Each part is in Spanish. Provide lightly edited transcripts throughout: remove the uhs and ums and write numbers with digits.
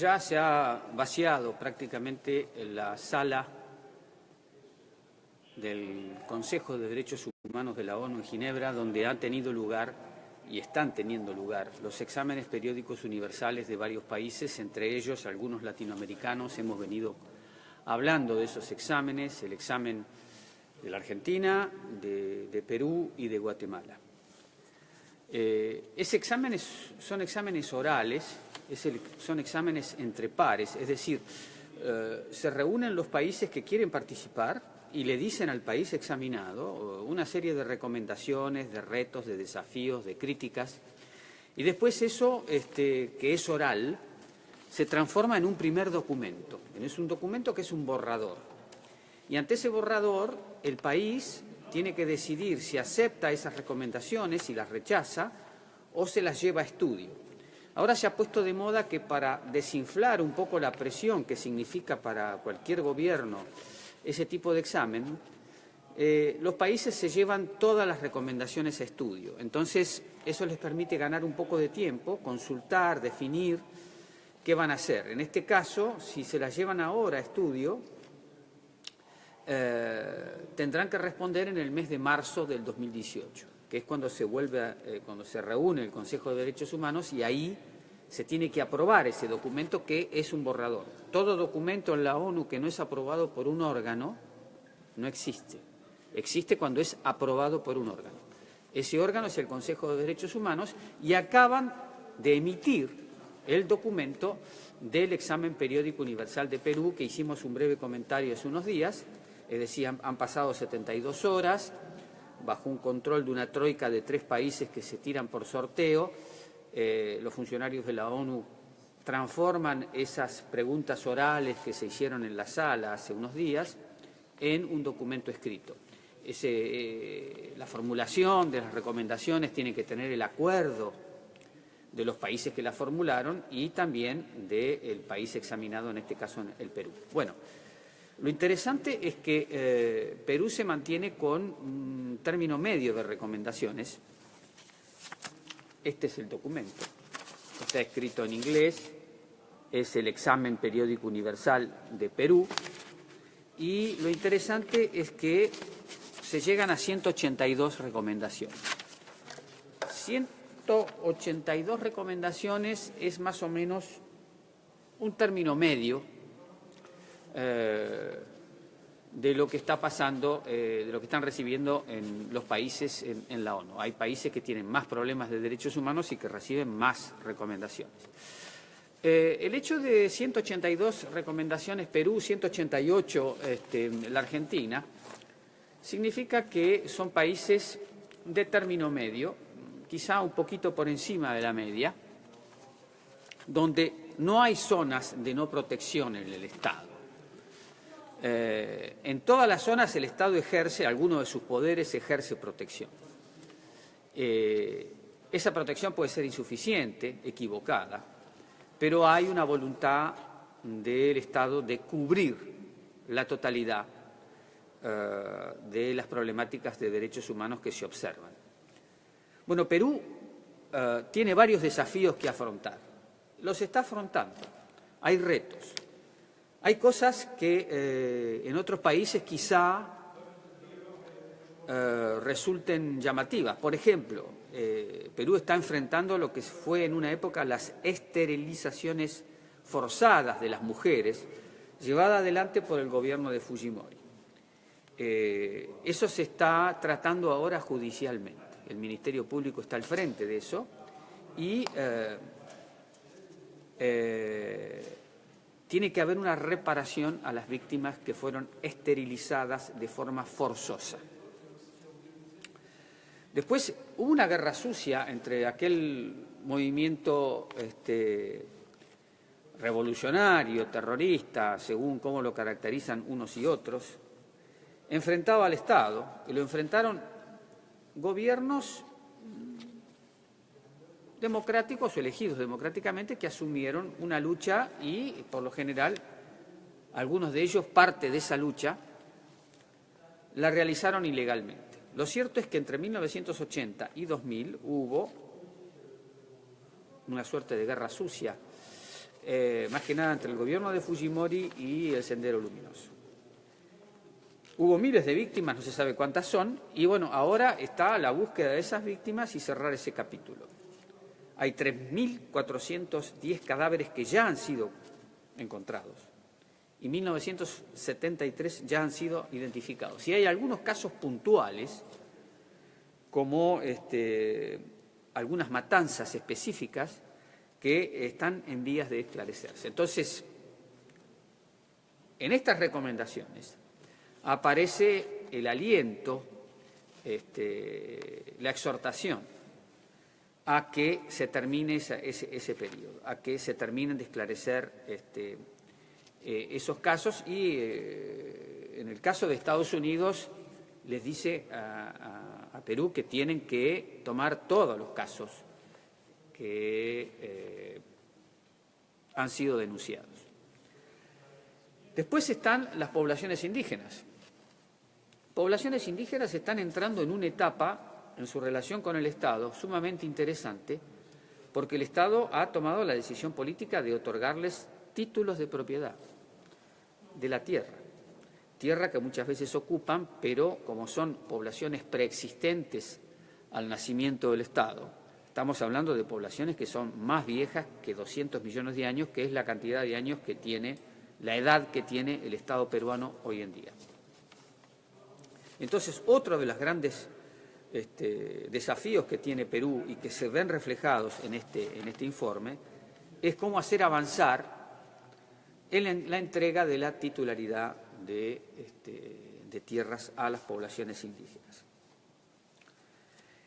ya se ha vaciado prácticamente la sala del Consejo de Derechos Humanos de la ONU en Ginebra, donde han tenido lugar y están teniendo lugar los exámenes periódicos universales de varios países, entre ellos algunos latinoamericanos. Hemos venido hablando de esos exámenes, el examen de la Argentina, de Perú y de Guatemala. Son exámenes orales, son exámenes entre pares, es decir, se reúnen los países que quieren participar y le dicen al país examinado una serie de recomendaciones, de retos, de desafíos, de críticas, y después eso, que es oral, se transforma en un primer documento. Es un documento que es un borrador. Y ante ese borrador, el país tiene que decidir si acepta esas recomendaciones, si las rechaza o se las lleva a estudio. Ahora se ha puesto de moda que para desinflar un poco la presión que significa para cualquier gobierno ese tipo de examen, los países se llevan todas las recomendaciones a estudio. Entonces, eso les permite ganar un poco de tiempo, consultar, definir qué van a hacer. En este caso, si se las llevan ahora a estudio, tendrán que responder en el mes de marzo del 2018, que es cuando cuando se reúne el Consejo de Derechos Humanos, y ahí se tiene que aprobar ese documento, que es un borrador. Todo documento en la ONU que no es aprobado por un órgano no existe. Existe cuando es aprobado por un órgano. Ese órgano es el Consejo de Derechos Humanos, y acaban de emitir el documento del examen periódico universal de Perú, que hicimos un breve comentario hace unos días. Es decir, han pasado 72 horas bajo un control de una troika de 3 países que se tiran por sorteo. Los funcionarios de la ONU transforman esas preguntas orales que se hicieron en la sala hace unos días en un documento escrito. La formulación de las recomendaciones tiene que tener el acuerdo de los países que la formularon y también del país examinado, en este caso el Perú. Bueno, lo interesante es que Perú se mantiene con un término medio de recomendaciones. Este es el documento. Está escrito en inglés, es el examen periódico universal de Perú, y lo interesante es que se llegan a 182 recomendaciones. 182 recomendaciones es más o menos un término medio de lo que está pasando, de lo que están recibiendo en los países en la ONU. Hay países que tienen más problemas de derechos humanos y que reciben más recomendaciones. El hecho de 182 recomendaciones Perú, 188 la Argentina, significa que son países de término medio, quizá un poquito por encima de la media, donde no hay zonas de no protección en el Estado. En todas las zonas el Estado ejerce, alguno de sus poderes ejerce protección. Esa protección puede ser insuficiente, equivocada, pero hay una voluntad del Estado de cubrir la totalidad de las problemáticas de derechos humanos que se observan. Bueno, Perú tiene varios desafíos que afrontar. Los está afrontando. Hay retos. Hay cosas que en otros países quizá resulten llamativas. Por ejemplo, Perú está enfrentando lo que fue en una época las esterilizaciones forzadas de las mujeres, llevada adelante por el gobierno de Fujimori. Eso se está tratando ahora judicialmente. El Ministerio Público está al frente de eso y tiene que haber una reparación a las víctimas que fueron esterilizadas de forma forzosa. Después hubo una guerra sucia entre aquel movimiento revolucionario, terrorista, según cómo lo caracterizan unos y otros, enfrentado al Estado, y lo enfrentaron gobiernos democráticos o elegidos democráticamente que asumieron una lucha y, por lo general, algunos de ellos, parte de esa lucha, la realizaron ilegalmente. Lo cierto es que entre 1980 y 2000 hubo una suerte de guerra sucia más que nada entre el gobierno de Fujimori y el Sendero Luminoso. Hubo miles de víctimas, no se sabe cuántas son, y bueno, ahora está la búsqueda de esas víctimas y cerrar ese capítulo. Hay 3.410 cadáveres que ya han sido encontrados y 1.973 ya han sido identificados. Y hay algunos casos puntuales, como algunas matanzas específicas que están en vías de esclarecerse. Entonces, en estas recomendaciones aparece el aliento, la exhortación a que se termine ese periodo, a que se terminen de esclarecer esos casos y en el caso de Estados Unidos les dice a Perú que tienen que tomar todos los casos que han sido denunciados. Después están las poblaciones indígenas. Poblaciones indígenas están entrando en una etapa en su relación con el Estado sumamente interesante, porque el Estado ha tomado la decisión política de otorgarles títulos de propiedad de la tierra que muchas veces ocupan, pero como son poblaciones preexistentes al nacimiento del Estado, estamos hablando de poblaciones que son más viejas que 200 millones de años, que es la cantidad de años que tiene, la edad que tiene el Estado peruano hoy en día. Entonces, otro de los grandes desafíos que tiene Perú y que se ven reflejados en este informe es cómo hacer avanzar en la entrega de la titularidad de tierras a las poblaciones indígenas.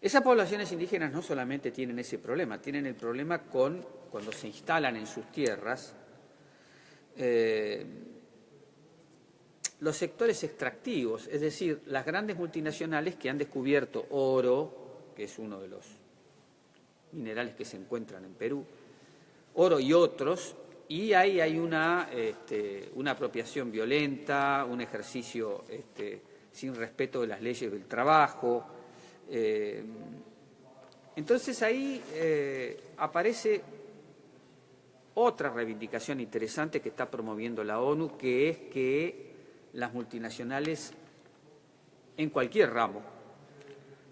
Esas poblaciones indígenas no solamente tienen ese problema, tienen el problema cuando se instalan en sus tierras, los sectores extractivos, es decir, las grandes multinacionales que han descubierto oro, que es uno de los minerales que se encuentran en Perú, oro y otros, y ahí hay una apropiación violenta, un ejercicio sin respeto de las leyes del trabajo. Entonces ahí aparece otra reivindicación interesante que está promoviendo la ONU, que es que las multinacionales en cualquier ramo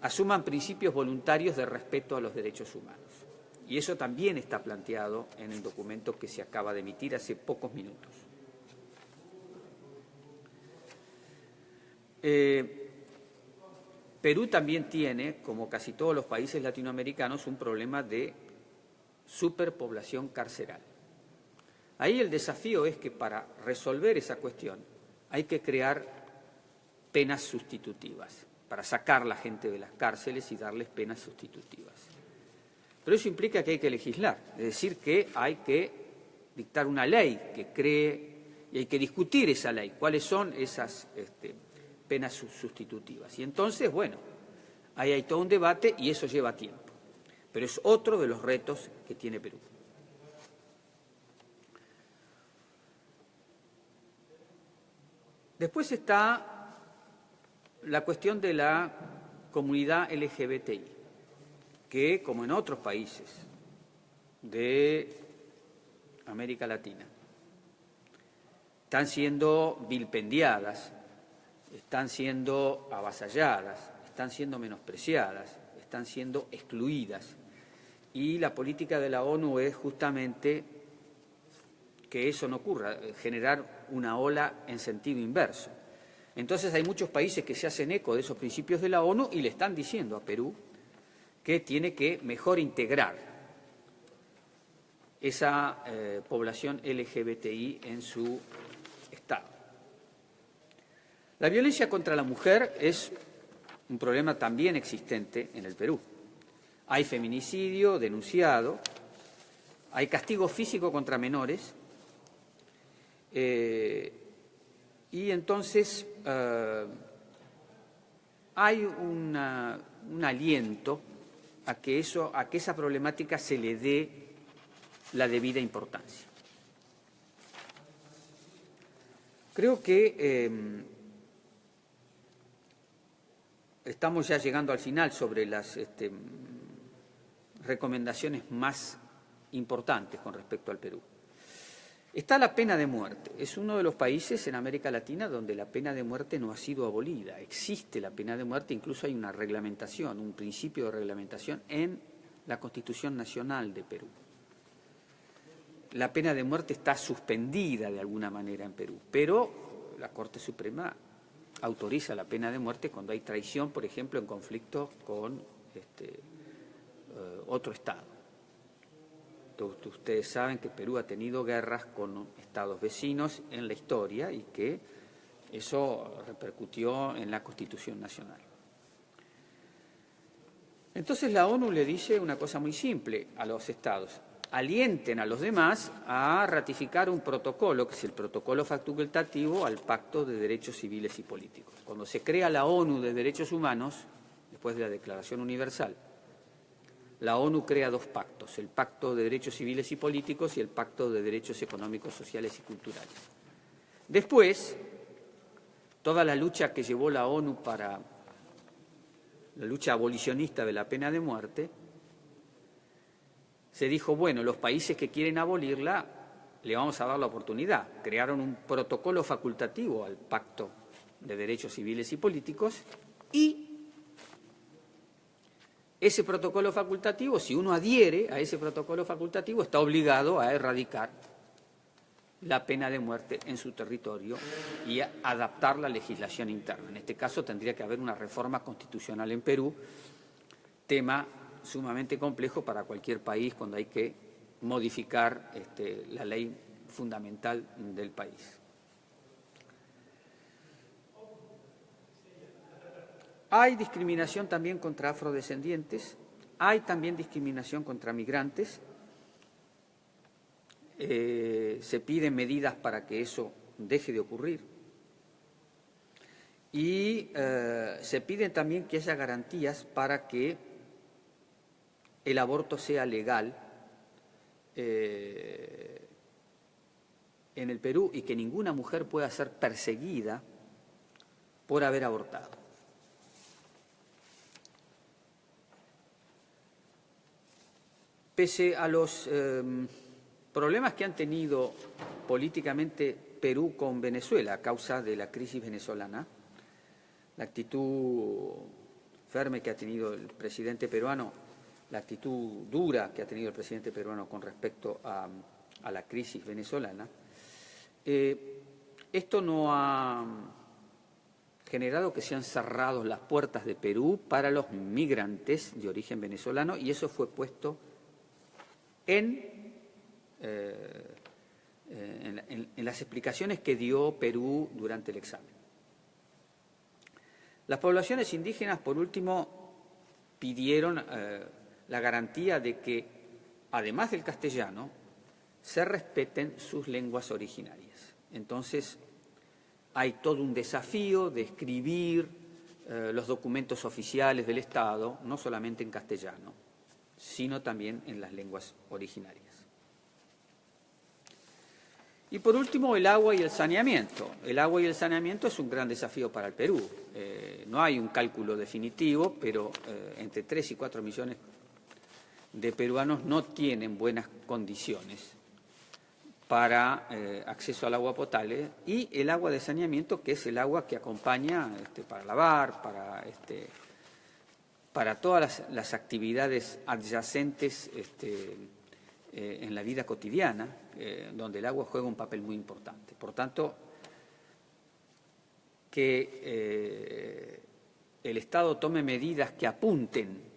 asuman principios voluntarios de respeto a los derechos humanos. Y eso también está planteado en el documento que se acaba de emitir hace pocos minutos. Perú también tiene, como casi todos los países latinoamericanos, un problema de superpoblación carceral. Ahí el desafío es que para resolver esa cuestión hay que crear penas sustitutivas, para sacar a la gente de las cárceles y darles penas sustitutivas. Pero eso implica que hay que legislar, es decir, que hay que dictar una ley que cree, y hay que discutir esa ley, cuáles son esas penas sustitutivas. Y entonces, bueno, ahí hay todo un debate y eso lleva tiempo. Pero es otro de los retos que tiene Perú. Después está la cuestión de la comunidad LGBTI, que, como en otros países de América Latina, están siendo vilpendiadas, están siendo avasalladas, están siendo menospreciadas, están siendo excluidas. Y la política de la ONU es justamente que eso no ocurra, generar una ola en sentido inverso. Entonces hay muchos países que se hacen eco de esos principios de la ONU y le están diciendo a Perú que tiene que mejor integrar esa población LGBTI en su Estado. La violencia contra la mujer es un problema también existente en el Perú. Hay feminicidio denunciado, hay castigo físico contra menores, y entonces hay un aliento a que esa problemática se le dé la debida importancia. Creo que estamos ya llegando al final sobre las recomendaciones más importantes con respecto al Perú. Está la pena de muerte. Es uno de los países en América Latina donde la pena de muerte no ha sido abolida. Existe la pena de muerte, incluso hay una reglamentación, un principio de reglamentación en la Constitución Nacional de Perú. La pena de muerte está suspendida de alguna manera en Perú, pero la Corte Suprema autoriza la pena de muerte cuando hay traición, por ejemplo, en conflicto con otro Estado. Ustedes saben que Perú ha tenido guerras con estados vecinos en la historia y que eso repercutió en la Constitución Nacional. Entonces la ONU le dice una cosa muy simple a los estados: alienten a los demás a ratificar un protocolo, que es el protocolo facultativo al Pacto de Derechos Civiles y Políticos. Cuando se crea la ONU de Derechos Humanos, después de la Declaración Universal, la ONU crea dos pactos: el Pacto de Derechos Civiles y Políticos y el Pacto de Derechos Económicos, Sociales y Culturales. Después, toda la lucha que llevó la ONU para la lucha abolicionista de la pena de muerte, se dijo, bueno, los países que quieren abolirla, le vamos a dar la oportunidad. Crearon un protocolo facultativo al Pacto de Derechos Civiles y Políticos y ese protocolo facultativo, si uno adhiere a ese protocolo facultativo, está obligado a erradicar la pena de muerte en su territorio y a adaptar la legislación interna. En este caso tendría que haber una reforma constitucional en Perú, tema sumamente complejo para cualquier país cuando hay que modificar la ley fundamental del país. Hay discriminación también contra afrodescendientes, hay también discriminación contra migrantes. Se piden medidas para que eso deje de ocurrir y se piden también que haya garantías para que el aborto sea legal en el Perú y que ninguna mujer pueda ser perseguida por haber abortado. Pese a los problemas que han tenido políticamente Perú con Venezuela a causa de la crisis venezolana, la actitud firme que ha tenido el presidente peruano, la actitud dura que ha tenido el presidente peruano con respecto a la crisis venezolana, esto no ha generado que sean cerradas las puertas de Perú para los migrantes de origen venezolano y eso fue puesto en las explicaciones que dio Perú durante el examen. Las poblaciones indígenas, por último, pidieron la garantía de que, además del castellano, se respeten sus lenguas originarias. Entonces, hay todo un desafío de escribir los documentos oficiales del Estado, no solamente en castellano, sino también en las lenguas originarias. Y por último, el agua y el saneamiento. El agua y el saneamiento es un gran desafío para el Perú. No hay un cálculo definitivo, pero entre 3 y 4 millones de peruanos no tienen buenas condiciones para acceso al agua potable y el agua de saneamiento, que es el agua que acompaña para lavar, para todas las actividades adyacentes en la vida cotidiana, donde el agua juega un papel muy importante. Por tanto, que el Estado tome medidas que apunten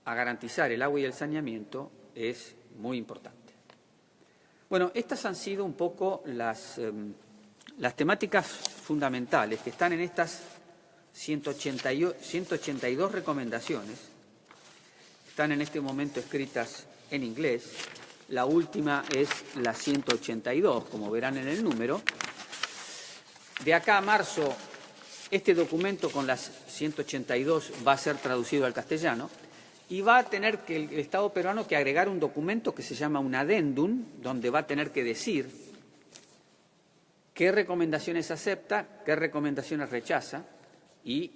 a garantizar el agua y el saneamiento es muy importante. Bueno, estas han sido un poco las temáticas fundamentales que están en estas 182 recomendaciones. Están en este momento escritas en inglés. La última es la 182, como verán en el número. De acá a marzo, este documento con las 182 va a ser traducido al castellano y va a tener que el Estado peruano que agregar un documento que se llama un adendum, donde va a tener que decir qué recomendaciones acepta, qué recomendaciones rechaza y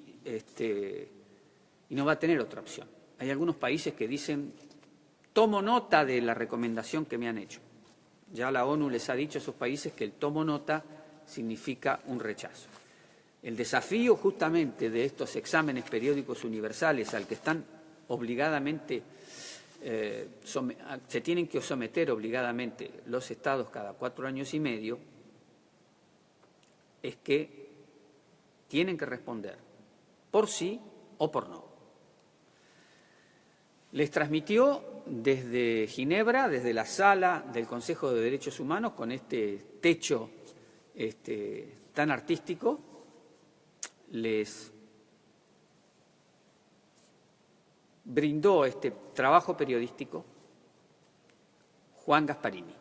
no va a tener otra opción. Hay algunos países que dicen tomo nota de la recomendación que me han hecho. Ya la ONU les ha dicho a esos países que el tomo nota significa un rechazo. El desafío justamente de estos exámenes periódicos universales al que están obligadamente, se tienen que someter obligadamente los estados cada 4 años y medio, es que tienen que responder por sí o por no. Les transmitió desde Ginebra, desde la sala del Consejo de Derechos Humanos, con este techo tan artístico, les brindó este trabajo periodístico Juan Gasparini.